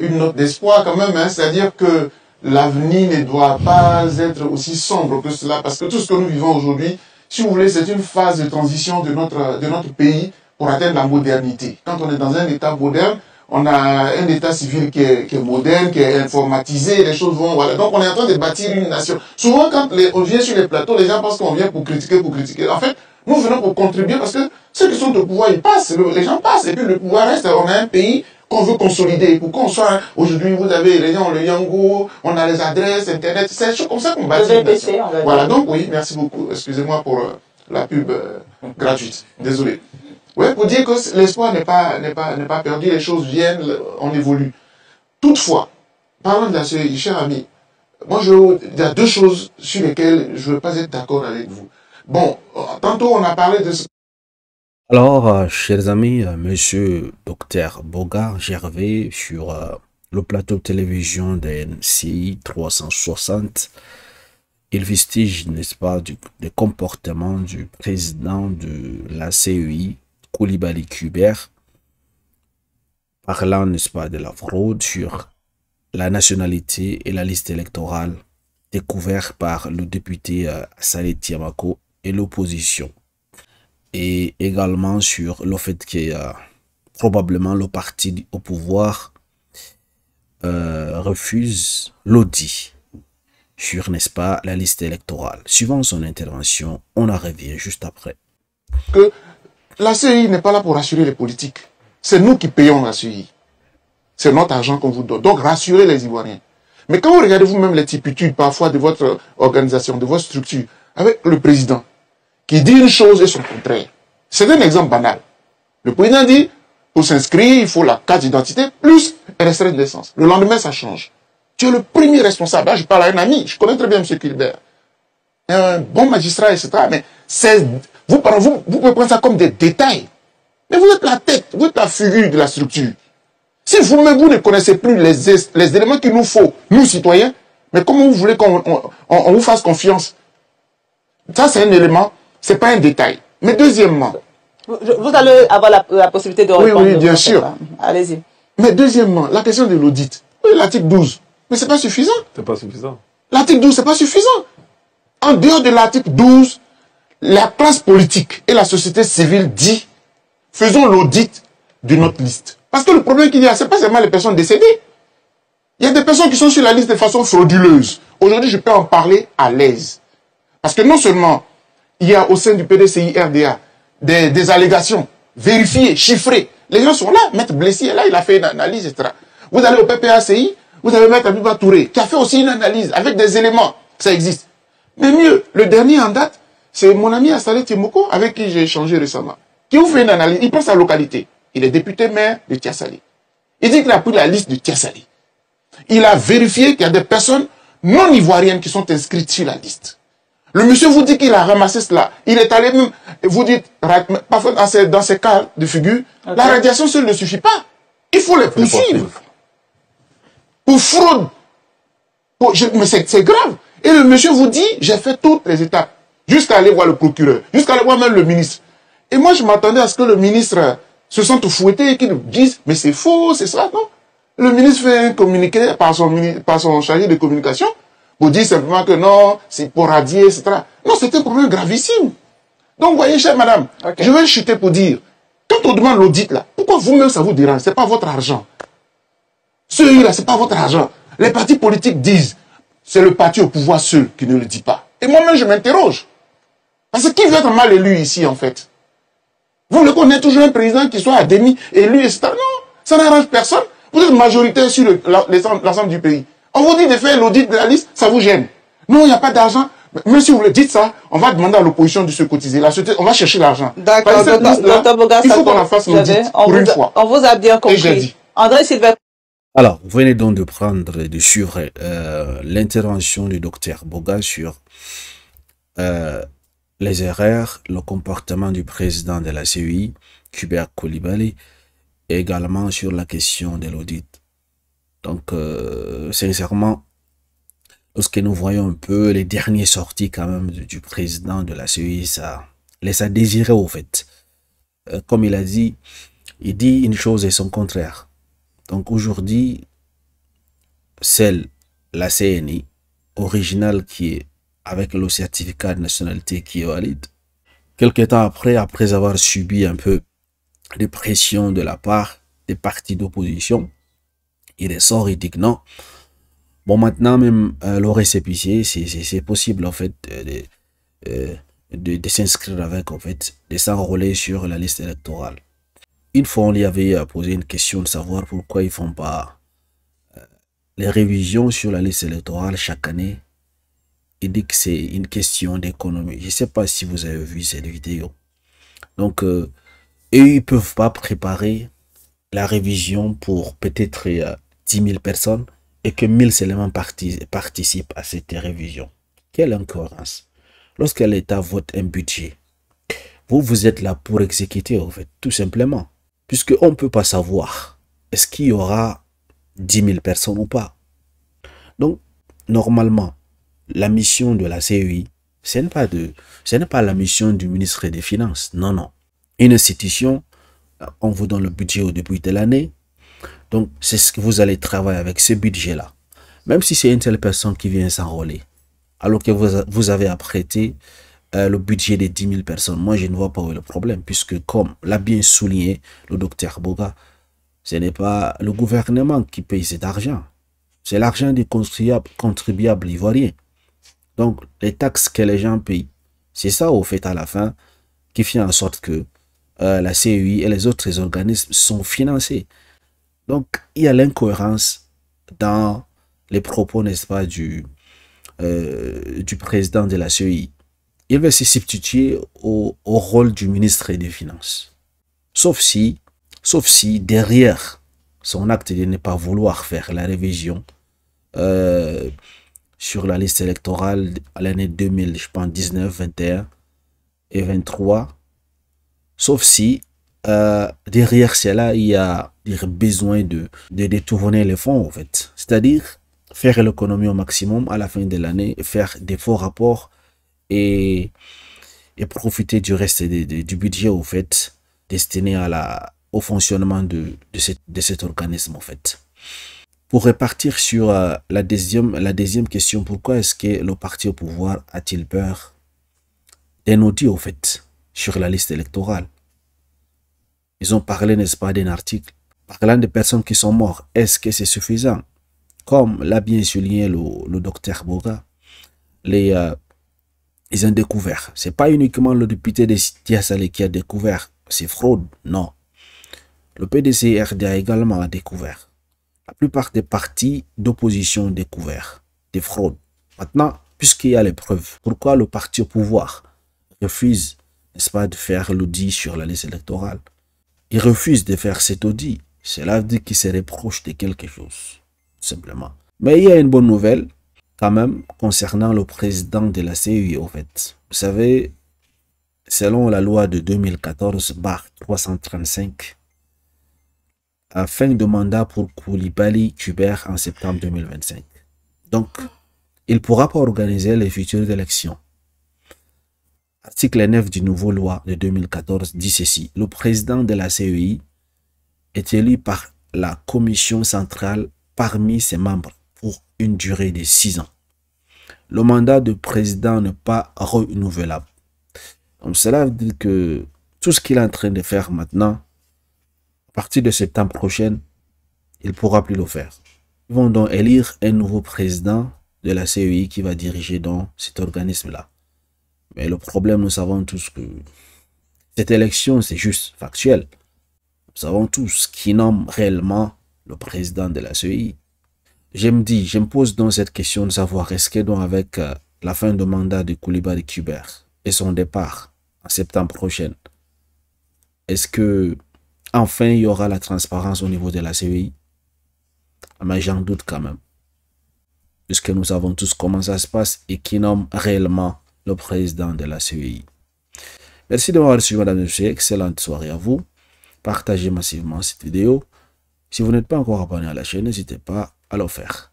une note d'espoir quand même, hein, c'est-à-dire que l'avenir ne doit pas être aussi sombre que cela, parce que tout ce que nous vivons aujourd'hui, si vous voulez, c'est une phase de transition de notre pays pour atteindre la modernité. Quand on est dans un état moderne, on a un état civil qui est moderne, qui est informatisé, les choses vont, voilà. Donc on est en train de bâtir une nation. Souvent, quand on vient sur les plateaux, les gens pensent qu'on vient pour critiquer, pour critiquer. En fait, nous venons pour contribuer parce que ceux qui sont au pouvoir, ils passent, les gens passent, et puis le pouvoir reste. On a un pays qu'on veut consolider. Pour qu'on soit, aujourd'hui, vous avez les gens, le Yango, on a les adresses, Internet, c'est comme ça qu'on bâtit une nation. Voilà, donc oui, merci beaucoup. Excusez-moi pour la pub gratuite. Désolé. Ouais, pour dire que l'espoir n'est pas perdu, les choses viennent, on évolue. Toutefois, parlant de la CEI, cher ami, moi, il y a deux choses sur lesquelles je ne veux pas être d'accord avec vous. Bon, tantôt on a parlé de... Alors, chers amis, monsieur Dr Boga Gervais sur le plateau de télévision de NCI 360, il vestige, n'est-ce pas, des comportements du président de la CEI, Coulibaly Kubert, parlant, n'est-ce pas, de la fraude sur la nationalité et la liste électorale découverte par le député Saleh Tiamako et l'opposition. Et également sur le fait que probablement le parti au pouvoir refuse l'audit sur, n'est-ce pas, la liste électorale. Suivant son intervention, on en revient juste après. Que la CEI n'est pas là pour rassurer les politiques. C'est nous qui payons la CEI. C'est notre argent qu'on vous donne. Donc rassurez les Ivoiriens. Mais quand vous regardez vous-même les typitudes parfois de votre organisation, de votre structure, avec le président, qui dit une chose et son contraire. C'est un exemple banal. Le président dit, pour s'inscrire, il faut la carte d'identité plus un extrait de naissance. Le lendemain, ça change. Tu es le premier responsable. Là, je parle à un ami, je connais très bien M. Kilbert. Un bon magistrat, etc. Mais vous pouvez prendre ça comme des détails. Mais vous êtes la tête, vous êtes la figure de la structure. Si vous-même, vous ne connaissez plus les éléments qu'il nous faut, nous, citoyens, mais comment vous voulez qu'on vous fasse confiance? Ça, c'est un élément, c'est pas un détail. Mais deuxièmement... Vous allez avoir la possibilité de répondre. Oui, bien sûr. Allez-y. Mais deuxièmement, la question de l'audit. Oui, l'article 12. Mais c'est pas suffisant. C'est pas suffisant. L'article 12, c'est pas suffisant. En dehors de l'article 12, la classe politique et la société civile dit, faisons l'audit de notre liste. Parce que le problème qu'il y a, c'est pas seulement les personnes décédées. Il y a des personnes qui sont sur la liste de façon frauduleuse. Aujourd'hui, je peux en parler à l'aise. Parce que non seulement il y a au sein du PDCI RDA des allégations vérifiées, chiffrées. Les gens sont là. Maître Blessier, là, il a fait une analyse, etc. Vous allez au PPACI, vous avez Maître Abiba Touré, qui a fait aussi une analyse avec des éléments. Ça existe. Mais mieux, le dernier en date, c'est mon ami Saleh Tiamako, avec qui j'ai échangé récemment, qui vous fait une analyse. Il prend sa localité. Il est député maire de Tiassali. Il dit qu'il a pris la liste de Tiassali. Il a vérifié qu'il y a des personnes non ivoiriennes qui sont inscrites sur la liste. Le monsieur vous dit qu'il a ramassé cela. Il est allé même, vous dites, parfois dans ces cas de figure, la radiation seule ne suffit pas. Il faut les poursuivre. Pour fraude. Mais c'est grave. Et le monsieur vous dit, j'ai fait toutes les étapes. Jusqu'à aller voir le procureur. Jusqu'à aller voir même le ministre. Et moi, je m'attendais à ce que le ministre se sente fouetté et qu'il dise, mais c'est faux, c'est ça, non? Le ministre fait un communiqué par son chargé de communication. Pour dire simplement que non, c'est pour radier, etc. Non, c'est un problème gravissime. Donc, vous voyez, chère madame, je vais chuter pour dire, quand on demande l'audit là, pourquoi vous-même ça vous dérange? C'est pas votre argent. Celui-là, c'est pas votre argent. Les partis politiques disent, c'est le parti au pouvoir seul qui ne le dit pas. Et moi-même, je m'interroge. Parce que qui veut être mal élu ici, en fait? Vous voulez qu'on ait toujours un président qui soit à demi élu, etc. Non, ça n'arrange personne. Vous êtes majoritaire sur l'ensemble du pays. On vous dit de faire l'audit de la liste, ça vous gêne. Non, il n'y a pas d'argent. Même si vous le dites ça, on va demander à l'opposition de se cotiser. La société, on va chercher l'argent. D'accord, Dr Boga, il faut qu'on la fasse l'audit pour une fois. On vous a bien compris. André Sylvain. Alors, vous venez donc de prendre et de suivre l'intervention du docteur Boga sur les erreurs, le comportement du président de la CEI, Kubert Coulibaly, et également sur la question de l'audit. Donc, sincèrement, lorsque nous voyons un peu les dernières sorties quand même du président de la CEI, ça laisse à désirer au fait. Comme il a dit, il dit une chose et son contraire. Donc aujourd'hui, la CNI originale qui est avec le certificat de nationalité qui est valide, quelques temps après avoir subi un peu de pression de la part des partis d'opposition, il ressort et dit que non. Bon, maintenant même le récépissé, c'est possible en fait de s'inscrire avec, en fait, de s'enrôler sur la liste électorale. Une fois, on lui avait posé une question de savoir pourquoi ils font pas les révisions sur la liste électorale chaque année. Il dit que c'est une question d'économie. Je ne sais pas si vous avez vu cette vidéo. Donc, eux, ils ne peuvent pas préparer la révision pour peut-être 10 000 personnes et que 1000 seulement participent à cette révision. Quelle incohérence. Lorsque l'État vote un budget, vous êtes là pour exécuter, en fait, tout simplement. Puisqu'on ne peut pas savoir est-ce qu'il y aura 10 000 personnes ou pas. Donc, normalement, la mission de la CEI, ce n'est pas la mission du ministre des Finances. Non, non. Une institution, on vous donne le budget au début de l'année. Donc, c'est ce que vous allez travailler avec ce budget-là. Même si c'est une telle personne qui vient s'enrôler, alors que vous avez apprêté le budget de 10 000 personnes. Moi, je ne vois pas où est le problème, puisque comme l'a bien souligné le docteur Boga, ce n'est pas le gouvernement qui paye cet argent. C'est l'argent des contribuables ivoiriens. Donc, les taxes que les gens payent, c'est ça, au fait, à la fin, qui fait en sorte que la CEI et les autres organismes sont financés. Donc, il y a l'incohérence dans les propos, n'est-ce pas, du président de la CEI. Il va se substituer au rôle du ministre des Finances. Sauf si derrière son acte de ne pas vouloir faire la révision sur la liste électorale à l'année 2000, je pense 19, 21 et 23, sauf si derrière cela, il y a besoin de détourner les fonds, en fait. C'est-à-dire faire l'économie au maximum à la fin de l'année, faire des faux rapports et profiter du reste du budget, au fait, destiné au fonctionnement de cet organisme, en fait. Pour repartir sur la deuxième question, pourquoi est-ce que le parti au pouvoir a-t-il peur d'un audit, au fait, sur la liste électorale? Ils ont parlé, n'est-ce pas, d'un article parlant de personnes qui sont mortes. Est-ce que c'est suffisant? Comme l'a bien souligné le docteur Boga, ils ont découvert. C'est pas uniquement le député de Diassalé qui a découvert. C'est fraude, non. Le PDC-RDA également a découvert. La plupart des partis d'opposition ont découvert des fraudes. Maintenant, puisqu'il y a les preuves, pourquoi le parti au pouvoir refuse, n'est-ce pas, de faire l'audit sur la liste électorale? Il refuse de faire cet audit. Cela veut dire qu'il se reproche de quelque chose, simplement. Mais il y a une bonne nouvelle, quand même, concernant le président de la CEI, en fait. Vous savez, selon la loi de 2014/335, fin de mandat pour Koulibaly Kubert en septembre 2025. Donc, il ne pourra pas organiser les futures élections. Article 9 du nouveau loi de 2014 dit ceci. Le président de la CEI est élu par la commission centrale parmi ses membres pour une durée de 6 ans. Le mandat de président n'est pas renouvelable. Donc cela veut dire que tout ce qu'il est en train de faire maintenant, à partir de septembre prochain, il ne pourra plus le faire. Ils vont donc élire un nouveau président de la CEI qui va diriger dans cet organisme-là. Mais le problème, nous savons tous que cette élection, c'est juste factuel. Nous savons tous qui nomme réellement le président de la CEI. Je me pose donc cette question de savoir est-ce que donc avec la fin de mandat de Koulibaly Kubert et son départ en septembre prochain, est-ce que enfin il y aura la transparence au niveau de la CEI? Mais j'en doute quand même. Puisque nous savons tous comment ça se passe et qui nomme réellement le président de la CEI. Merci de m'avoir suivi, madame et messieurs. Excellente soirée à vous. Partagez massivement cette vidéo. Si vous n'êtes pas encore abonné à la chaîne, n'hésitez pas à le faire.